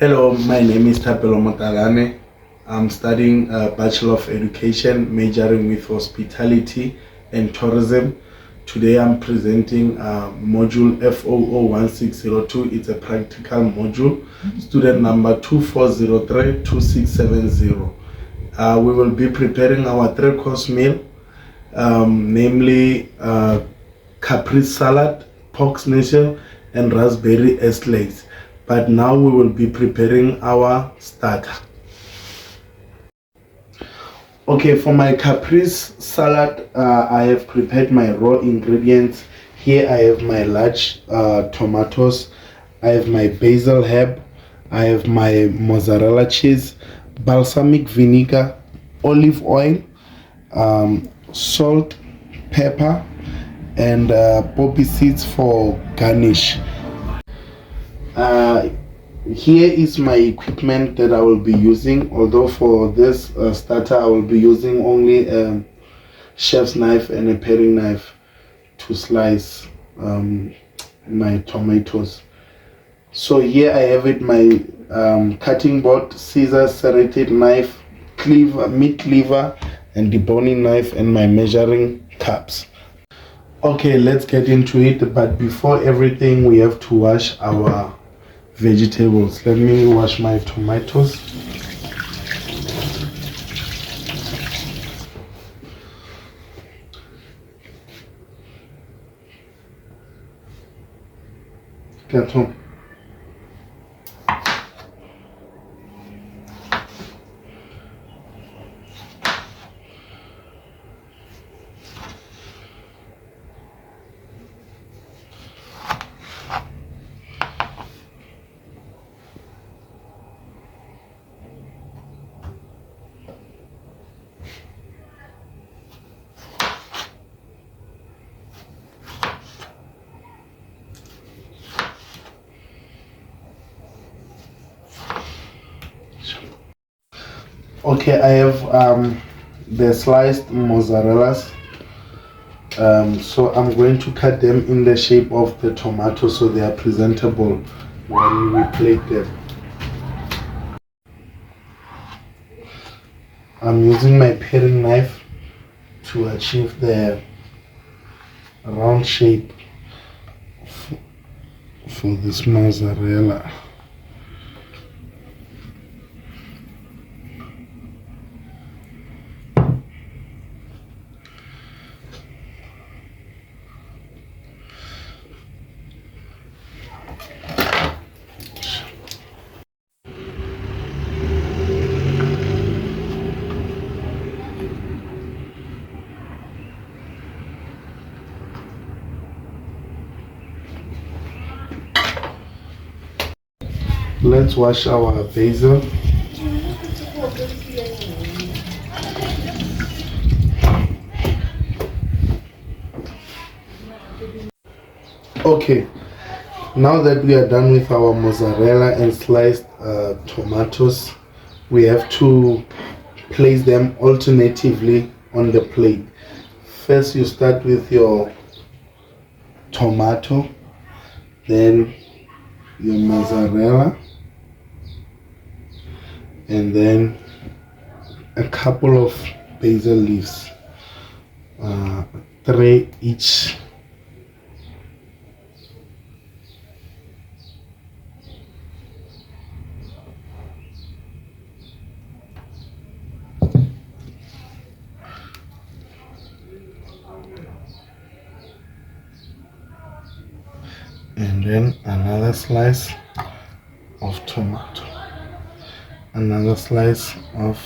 Hello, my name is Tapelo Matalane. I'm studying Bachelor of Education, majoring with Hospitality and Tourism. Today I'm presenting module FOO1602. It's a practical module, student number 2403-2670. We will be preparing our 3-course meal, namely caprese salad, pork schnitzel, and raspberry esslays. But now we will be preparing our starter. Okay, for my caprese salad, I have prepared my raw ingredients. Here I have my large tomatoes, I have my basil herb, I have my mozzarella cheese, balsamic vinegar, olive oil, salt, pepper, and poppy seeds for garnish. Here is my equipment that I will be using, although for this starter I will be using only a chef's knife and a paring knife to slice my tomatoes. So here I have it, my cutting board, scissors, serrated knife, cleaver, meat cleaver, and deboning knife, and my measuring cups. Okay, let's get into it, but before everything we have to wash our vegetables. Let me wash my tomatoes. Get home. Okay, I have the sliced mozzarellas. So I'm going to cut them in the shape of the tomato so they are presentable when we plate them. I'm using my paring knife to achieve the round shape for this mozzarella. Let's wash our basil. Okay, now that we are done with our mozzarella and sliced tomatoes, we have to place them alternatively on the plate. First you start with your tomato, then your mozzarella, and then a couple of basil leaves, 3 each. And then another slice of tomato, another slice of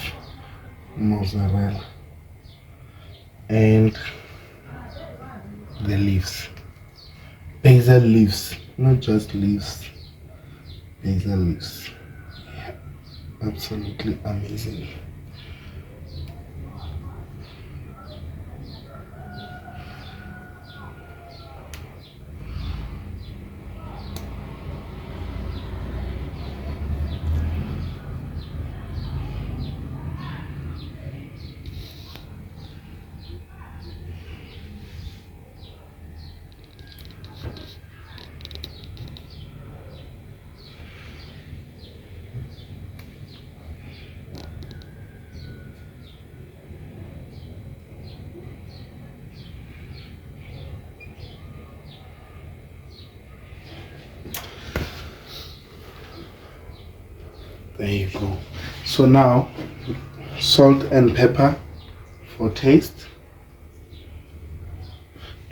mozzarella, and the leaves, basil leaves, not just leaves, basil leaves. Yeah, absolutely amazing. There you go. So now, salt and pepper for taste.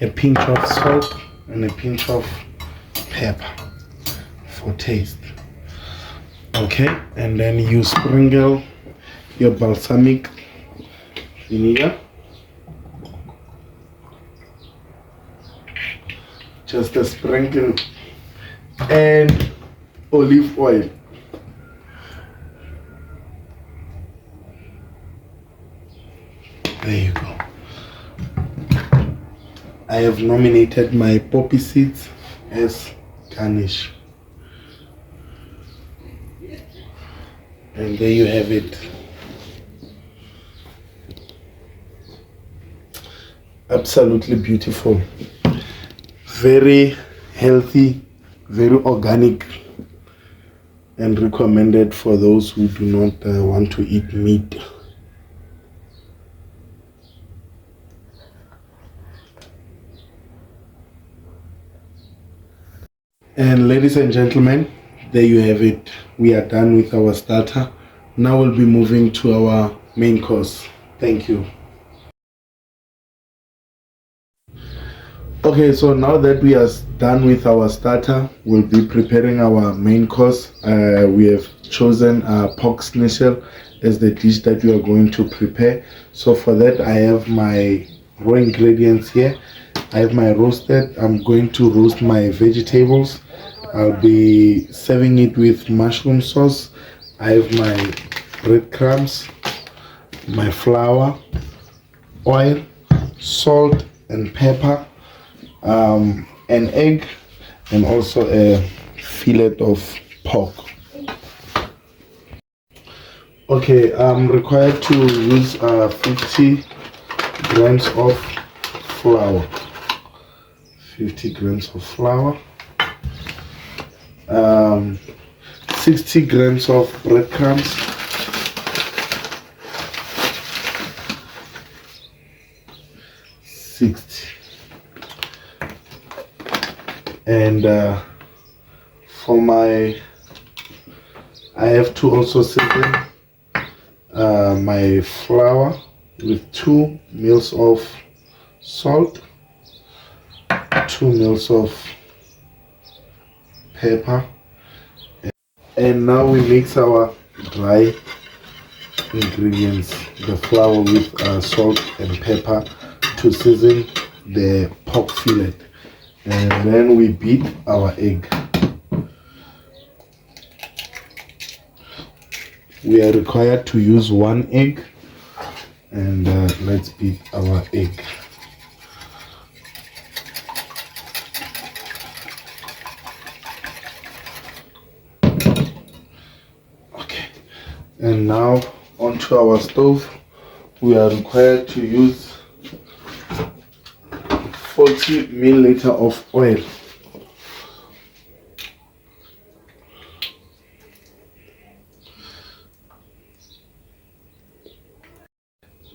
A pinch of salt and a pinch of pepper for taste. Okay, and then you sprinkle your balsamic vinegar. Just a sprinkle, and olive oil. There you go. I have nominated my poppy seeds as garnish. And there you have it. Absolutely beautiful. Very healthy, very organic, and recommended for those who do not want to eat meat. And ladies and gentlemen, there you have it. We are done with our starter. Now we'll be moving to our main course. Thank you. Okay, so now that we are done with our starter, we'll be preparing our main course. We have chosen pork schnitzel as the dish that we are going to prepare. So for that, I have my raw ingredients here. I have my roasted. I'm going to roast my vegetables. I'll be serving it with mushroom sauce. I have my breadcrumbs, my flour, oil, salt and pepper, an egg, and also a fillet of pork. Okay, I'm required to use 50 grams of flour. 50 grams of flour, 60 grams of breadcrumbs, 60, and for my, I have to also season my flour with 2 mils of salt, 2 mils of pepper, and now we mix our dry ingredients, the flour with salt and pepper to season the pork fillet, and then we beat our egg. We are required to use 1 egg, and let's beat our egg. And now onto our stove, we are required to use 40 milliliter of oil.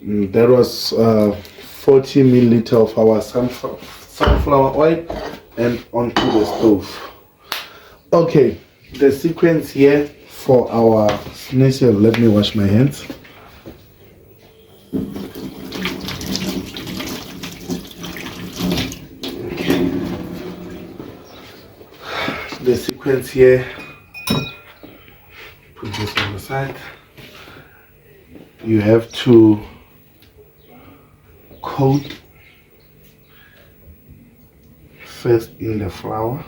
There was 40 milliliter of our sunflower oil, and onto the stove. Okay, the sequence here for our schnitzel, let me wash my hands. Okay. The sequence here, put this on the side. You have to coat first in the flour.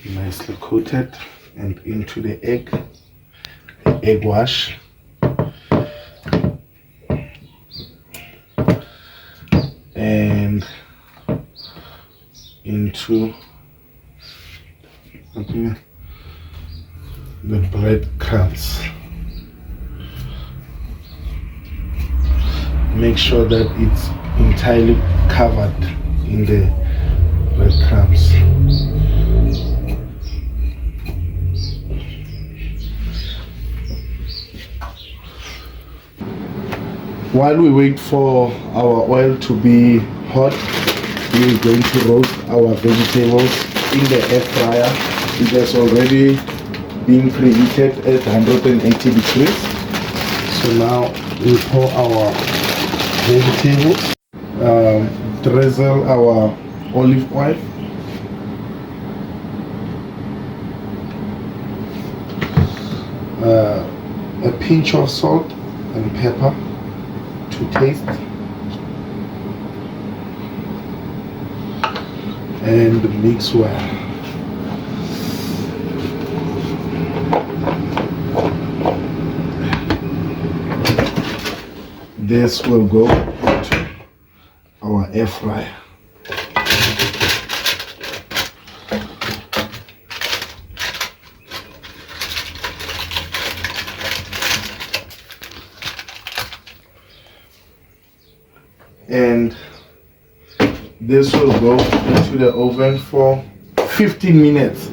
Nicely coated, and into the egg wash, and into the breadcrumbs. Make sure that it's entirely covered in the breadcrumbs. While we wait for our oil to be hot, we're going to roast our vegetables. in the air fryer. It has already been preheated at 180 degrees. So now we pour our vegetables, drizzle our olive oil, a pinch of salt and pepper to taste, and mix well. This will go into our air fryer. And this will go into the oven for 15 minutes.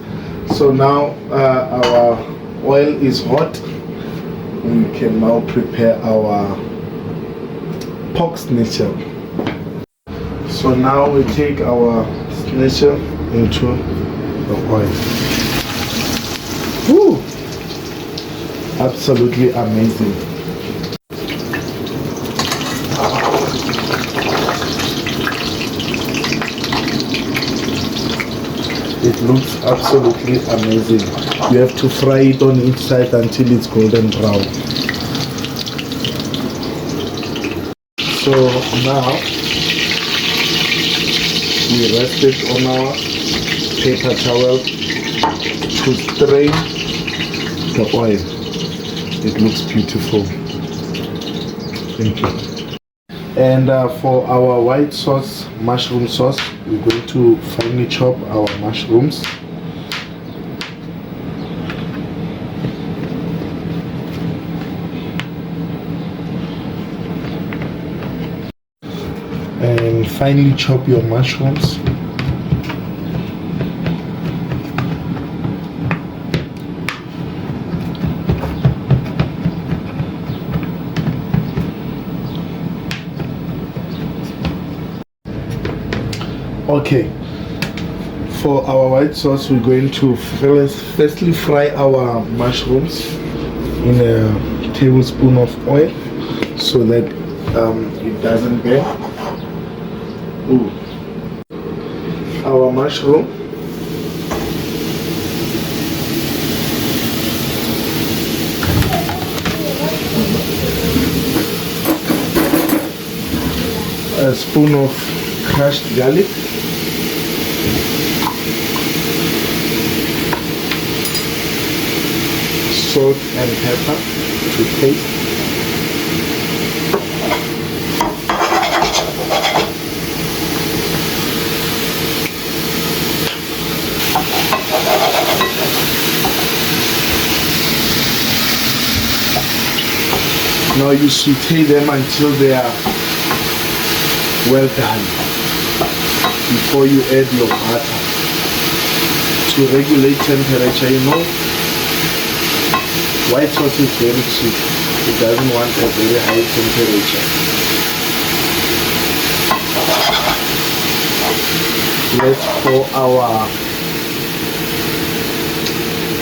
So now our oil is hot. We can now prepare our pork schnitzel. So now we take our schnitzel into the oil. Woo! Absolutely amazing. It looks absolutely amazing. You have to fry it on each side until it's golden brown. So now we rest it on our paper towel to strain the oil. It looks beautiful. Thank you. And for our white sauce, mushroom sauce, we're going to finely chop our mushrooms. And finely chop your mushrooms. Okay, for our white sauce, we're going to firstly fry our mushrooms in a tablespoon of oil so that it doesn't burn. Ooh. Our mushroom. A spoon of crushed garlic. Salt and pepper to taste. Now you saute them until they are well done before you add your butter. To regulate temperature, you know, white sauce is very cheap. It doesn't want a very high temperature. Let's pour our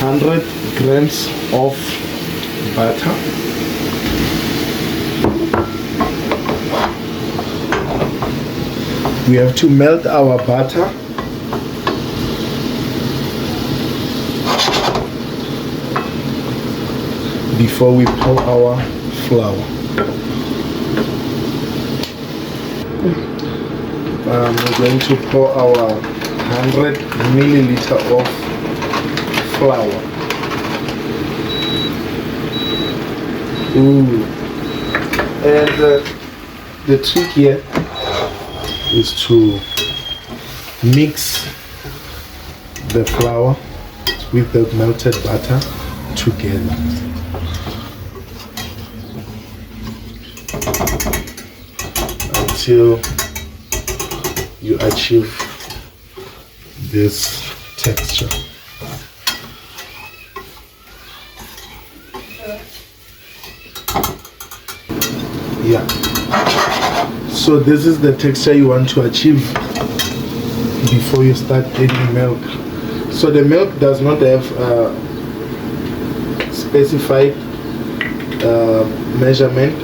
100 grams of butter. We have to melt our butter. Before we pour our flour. We're going to pour our 100 milliliter of flour. Ooh. And the trick here is to mix the flour with the melted butter together. Until you achieve this texture. Yeah. So this is the texture you want to achieve before you start adding milk. So the milk does not have specified measurement.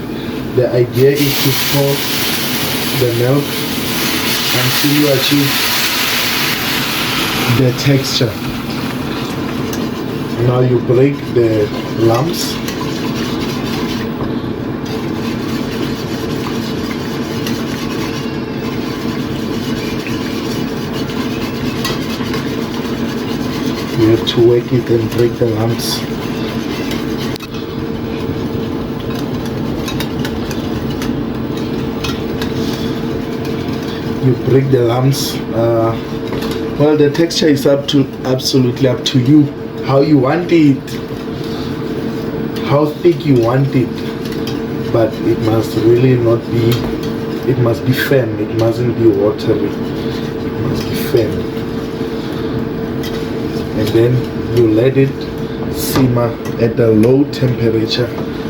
The idea is to pour the milk until you achieve the texture. Now you break the lumps. You have to work it and break the lumps. You break the lumps. Well, the texture is absolutely up to you. How you want it, how thick you want it, but it must really not be. It must be firm. It mustn't be watery. It must be firm. And then you let it simmer at a low temperature.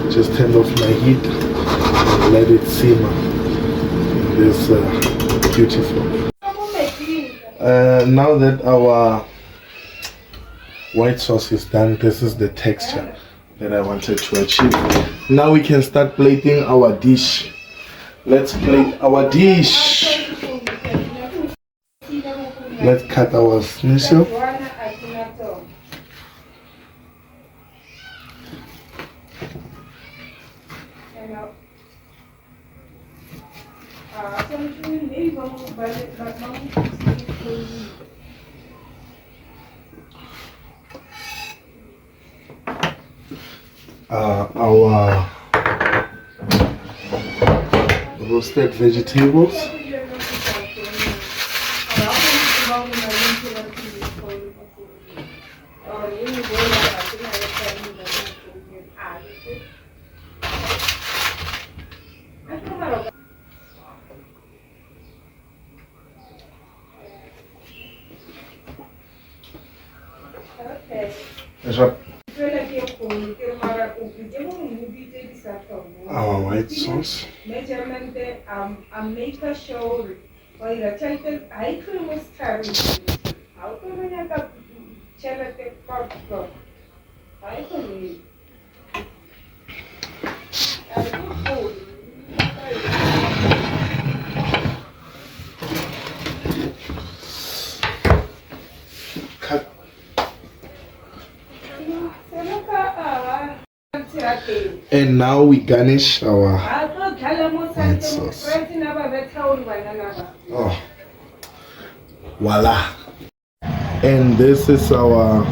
Just turn off my heat and let it simmer. This beautiful. Now that our white sauce is done, this is the texture that I wanted to achieve. Now we can start plating our dish. Let's plate our dish. Let's cut our schnitzel. Our roasted vegetables. Our white sauce. Cut. And now we garnish our white sauce. Oh, voila! And this is our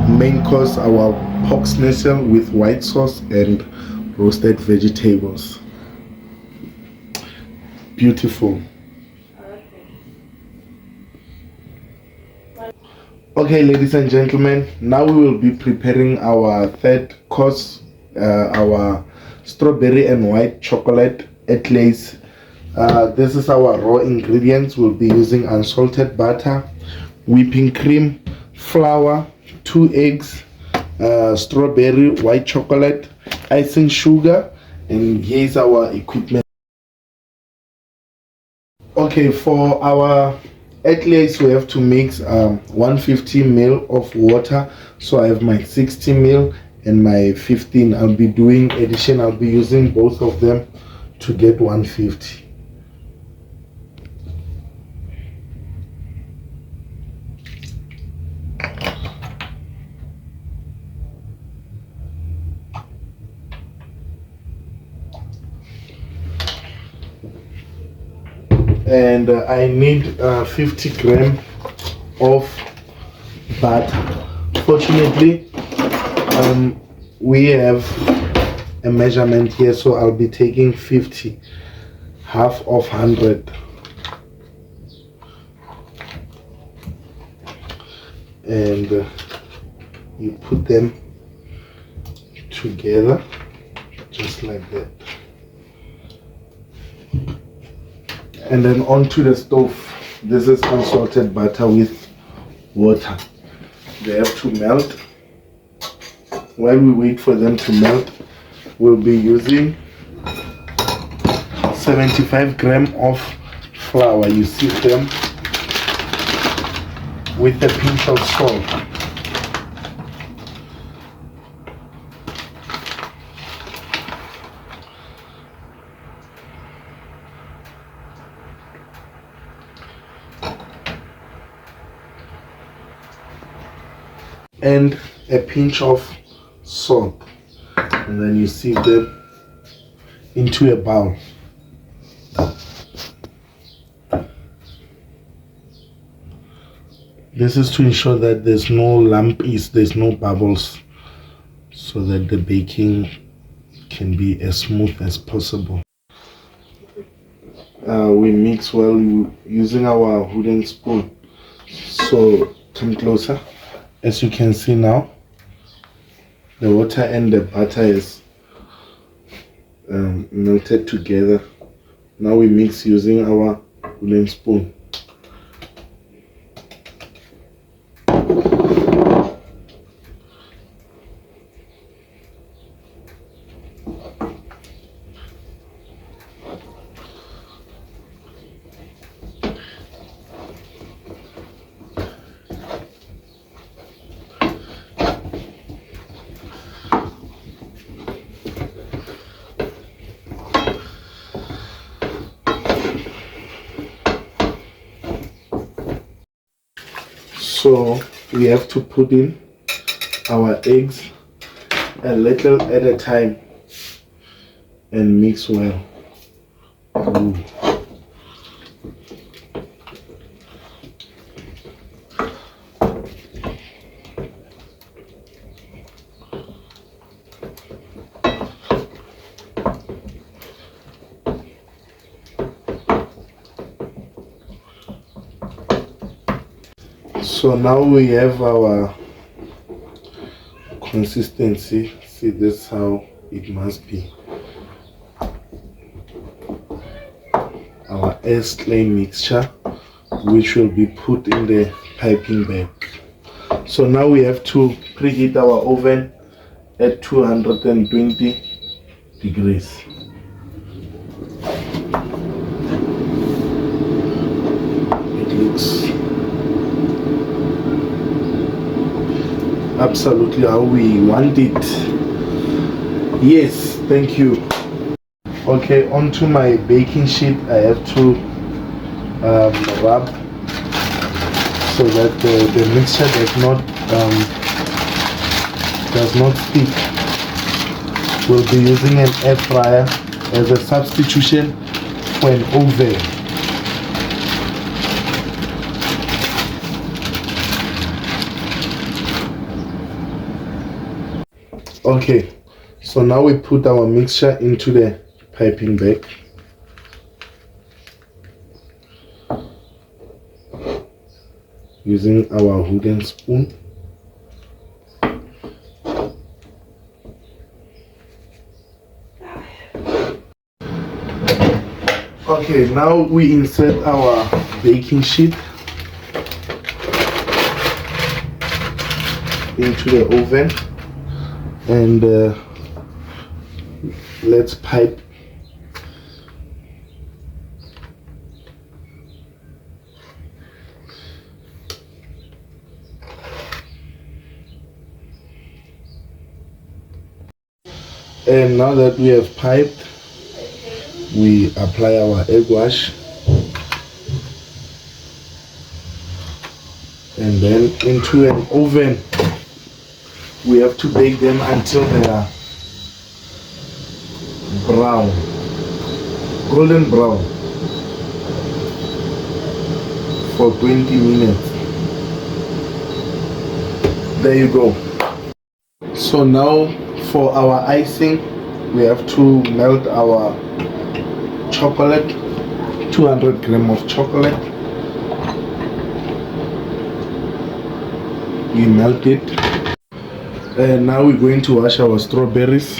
main course, our pork schnitzel with white sauce and roasted vegetables. Beautiful. Okay, ladies and gentlemen, now we will be preparing our third course, our strawberry and white chocolate eclairs. This is our raw ingredients. We'll be using unsalted butter, whipping cream, flour, 2 eggs, strawberry, white chocolate, icing sugar, and here's our equipment. Okay, for our eclairs we have to mix 150 ml of water. So I have my 60 ml and my 15. I'll be doing addition. I'll be using both of them to get 150. And I need 50 grams of butter. Fortunately, we have a measurement here, so I'll be taking 50, half of 100. And you put them together just like that. And then onto the stove. This is unsalted butter with water. They have to melt. While we wait for them to melt, we'll be using 75 grams of flour. You see them. with a pinch of salt. And a pinch of salt, and then you sieve them into a bowl. This is to ensure that there's no lumps, there's no bubbles, so that the baking can be as smooth as possible. We mix well using our wooden spoon. So come closer. As you can see now, the water and the butter is melted together. Now we mix using our wooden spoon. So we have to put in our eggs a little at a time and mix well. Ooh. So now we have our consistency. See, this is how it must be. Our ice clay mixture, which will be put in the piping bag. So now we have to preheat our oven at 220 degrees. It looks absolutely how we want it. Yes, thank you. Okay, onto my baking sheet I have to rub so that the mixture does not stick. We'll be using an air fryer as a substitution for an oven. Okay, so now we put our mixture into the piping bag. Using our wooden spoon. Okay, now we insert our baking sheet into the oven. And let's pipe. And now that we have piped, we apply our egg wash, and then into an oven. We have to bake them until they are brown, golden brown, for 20 minutes. There you go. So now for our icing, we have to melt our chocolate, 200 grams of chocolate. We melt it. And now we're going to wash our strawberries.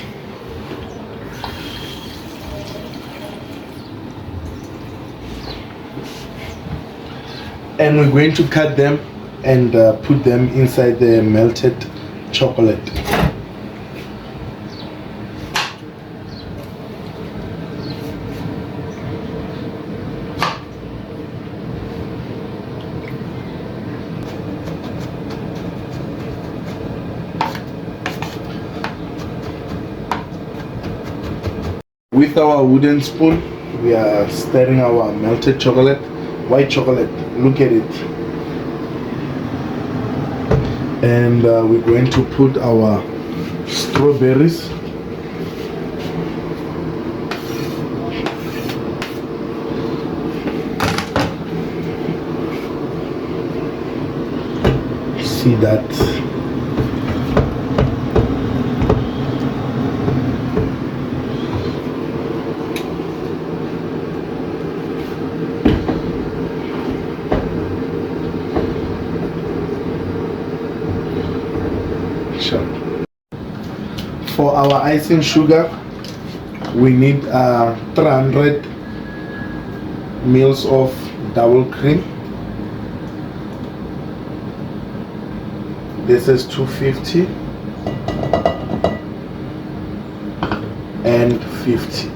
And we're going to cut them and put them inside the melted chocolate. With our wooden spoon, we are stirring our melted chocolate, white chocolate. Look at it. And we're going to put our strawberries. See that? For our icing sugar, we need 300 mils of double cream. This is 250 and 50.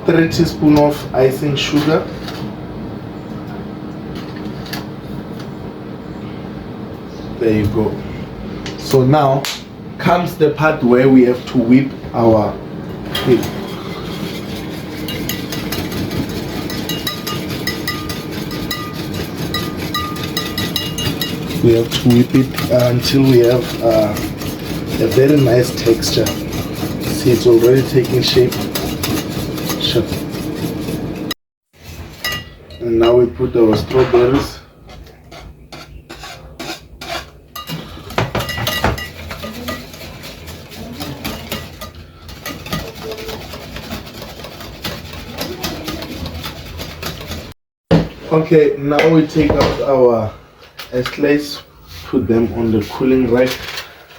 Three teaspoons of icing sugar. There you go. So now comes the part where we have to whip our cream. We have to whip it until we have a very nice texture. See, it's already taking shape. And now we put our strawberries. Okay, now we take out our slices, put them on the cooling rack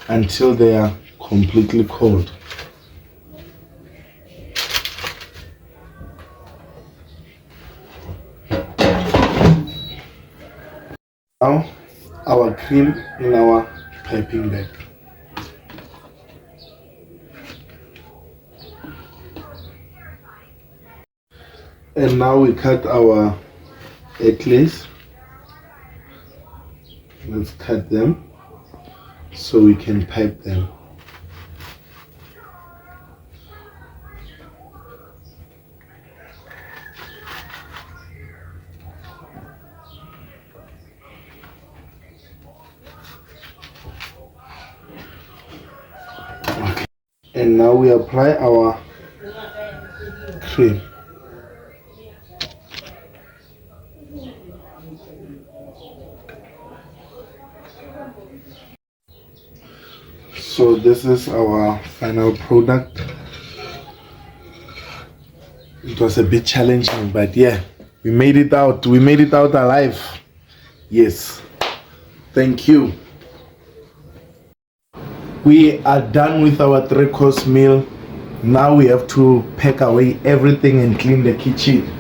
until they are completely cold. Now our cream in our piping bag. And now we cut our egglets. Let's cut them so we can pipe them. Okay. And now we apply our cream. So this is our final product. It was a bit challenging, but yeah, we made it out. We made it out alive. Yes. Thank you. We are done with our 3-course meal. Now we have to pack away everything and clean the kitchen.